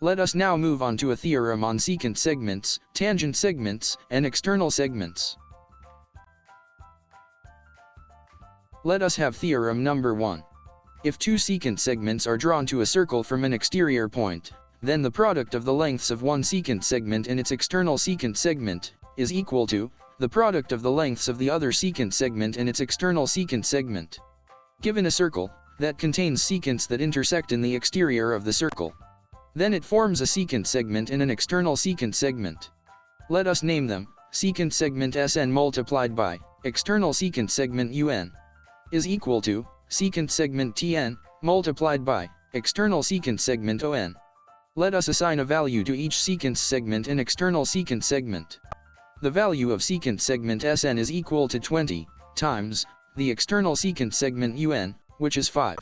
Let us now move on to a theorem on secant segments, tangent segments, and external segments. Let us have theorem number 1. If two secant segments are drawn to a circle from an exterior point, then the product of the lengths of one secant segment and its external secant segment is equal to the product of the lengths of the other secant segment and its external secant segment. Given a circle that contains secants that intersect in the exterior of the circle, then it forms a secant segment and an external secant segment. Let us name them secant segment Sn multiplied by external secant segment Un is equal to secant segment Tn multiplied by external secant segment On. Let us assign a value to each secant segment and external secant segment. The value of secant segment Sn is equal to 20 times the external secant segment Un, which is 5,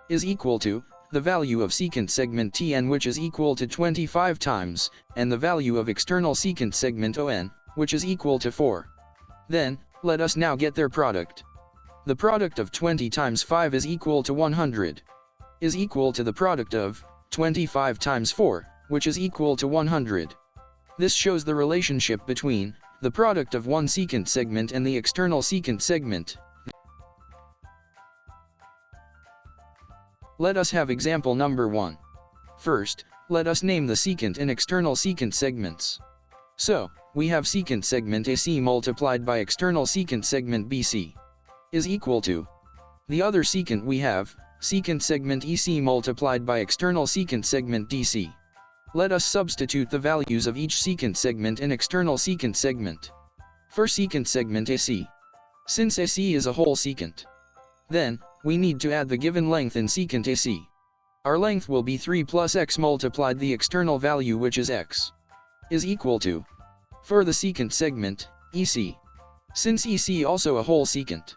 is equal to the value of secant segment Tn, which is equal to 25 times, and the value of external secant segment On, which is equal to 4. Then, let us now get their product. The product of 20 times 5 is equal to 100, is equal to the product of 25 times 4, which is equal to 100. This shows the relationship between the product of one secant segment and the external secant segment. Let us have example number 1. First, let us name the secant and external secant segments. So, we have secant segment AC multiplied by external secant segment BC is equal to the other secant we have, secant segment EC multiplied by external secant segment DC. Let us substitute the values of each secant segment and external secant segment. For secant segment AC, since AC is a whole secant, then we need to add the given length in secant AC. Our length will be 3 plus x multiplied the external value, which is x, is equal to, for the secant segment EC, since EC also a whole secant,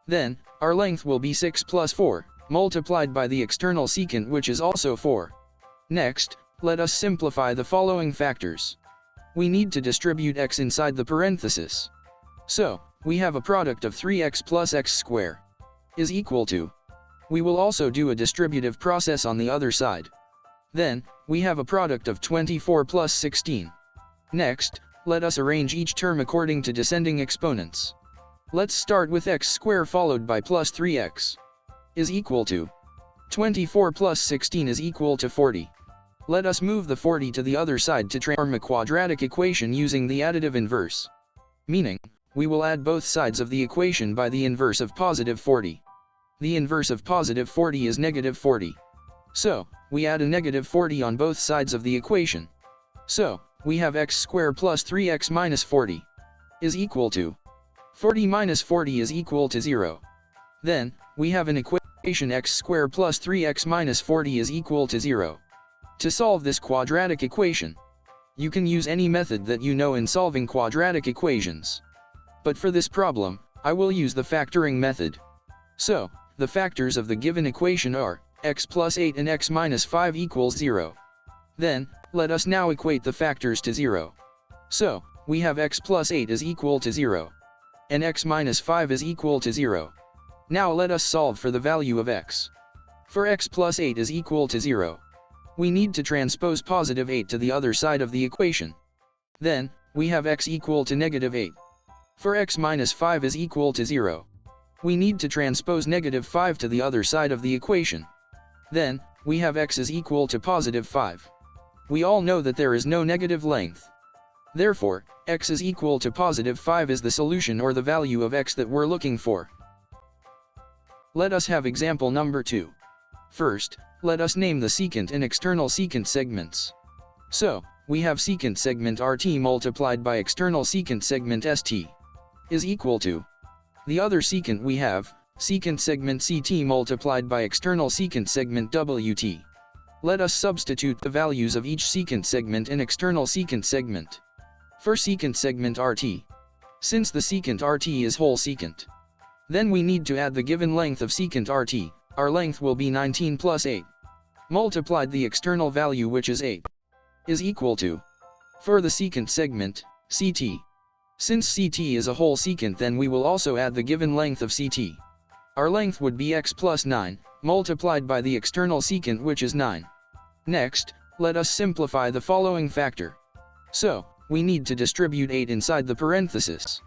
then our length will be 6 plus 4 multiplied by the external secant, which is also 4. Next, let us simplify the following factors. We need to distribute x inside the parenthesis. So, we have a product of 3x plus x squared is equal to. We will also do a distributive process on the other side. Then, we have a product of 24 plus 16. Next, let us arrange each term according to descending exponents. Let's start with x squared followed by plus 3x is equal to 24 plus 16 is equal to 40. Let us move the 40 to the other side to transform a quadratic equation using the additive inverse. Meaning, we will add both sides of the equation by the inverse of positive 40. The inverse of positive 40 is negative 40. So, we add a negative 40 on both sides of the equation. So, we have x squared plus 3x minus 40 is equal to 40 minus 40 is equal to 0. Then, we have an equation x squared plus 3x minus 40 is equal to 0. To solve this quadratic equation, you can use any method that you know in solving quadratic equations. But for this problem, I will use the factoring method. So, the factors of the given equation are x plus 8 and x minus 5 equals 0. Then, let us now equate the factors to 0. So, we have x plus 8 is equal to 0. And x minus 5 is equal to 0. Now let us solve for the value of x. For x plus 8 is equal to 0. We need to transpose positive 8 to the other side of the equation. Then, we have x equal to negative 8. For x minus 5 is equal to 0. We need to transpose negative 5 to the other side of the equation. Then, we have x is equal to positive 5. We all know that there is no negative length. Therefore, x is equal to positive 5 is the solution or the value of x that we're looking for. Let us have example number 2. First, let us name the secant and external secant segments. So, we have secant segment RT multiplied by external secant segment ST is equal to the other secant we have, secant segment CT multiplied by external secant segment WT. Let us substitute the values of each secant segment and external secant segment. For secant segment RT, since the secant RT is whole secant, then we need to add the given length of secant RT. Our length will be 19 plus 8 multiplied the external value, which is 8, is equal to, for the secant segment CT, since CT is a whole secant, then we will also add the given length of CT. Our length would be x plus 9 multiplied by the external secant, which is 9. Next, let us simplify the following factor. So, we need to distribute 8 inside the parenthesis.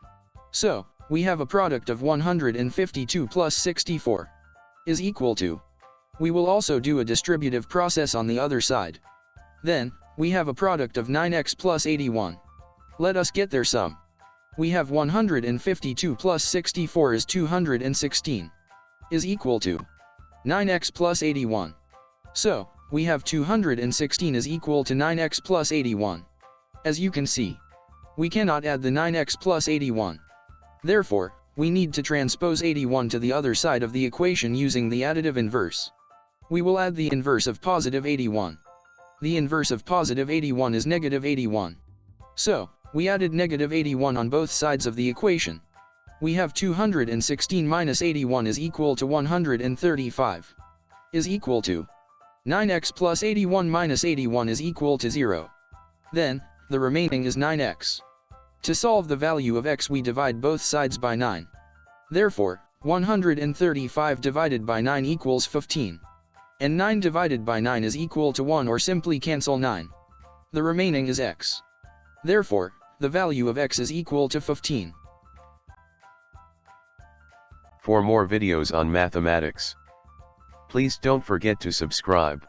So, we have a product of 152 plus 64 is equal to. We will also do a distributive process on the other side. Then, we have a product of 9x plus 81. Let us get their sum. We have 152 plus 64 is 216. Is equal to 9x plus 81. So, we have 216 is equal to 9x plus 81. As you can see, we cannot add the 9x plus 81. Therefore, we need to transpose 81 to the other side of the equation using the additive inverse. We will add the inverse of positive 81. The inverse of positive 81 is negative 81. So, we added negative 81 on both sides of the equation. We have 216 minus 81 is equal to 135. Is equal to 9x plus 81 minus 81 is equal to 0. Then, the remaining is 9x. To solve the value of x we divide both sides by 9. Therefore, 135 divided by 9 equals 15. And 9 divided by 9 is equal to 1 or simply cancel 9. The remaining is x. Therefore, the value of x is equal to 15. For more videos on mathematics, please don't forget to subscribe.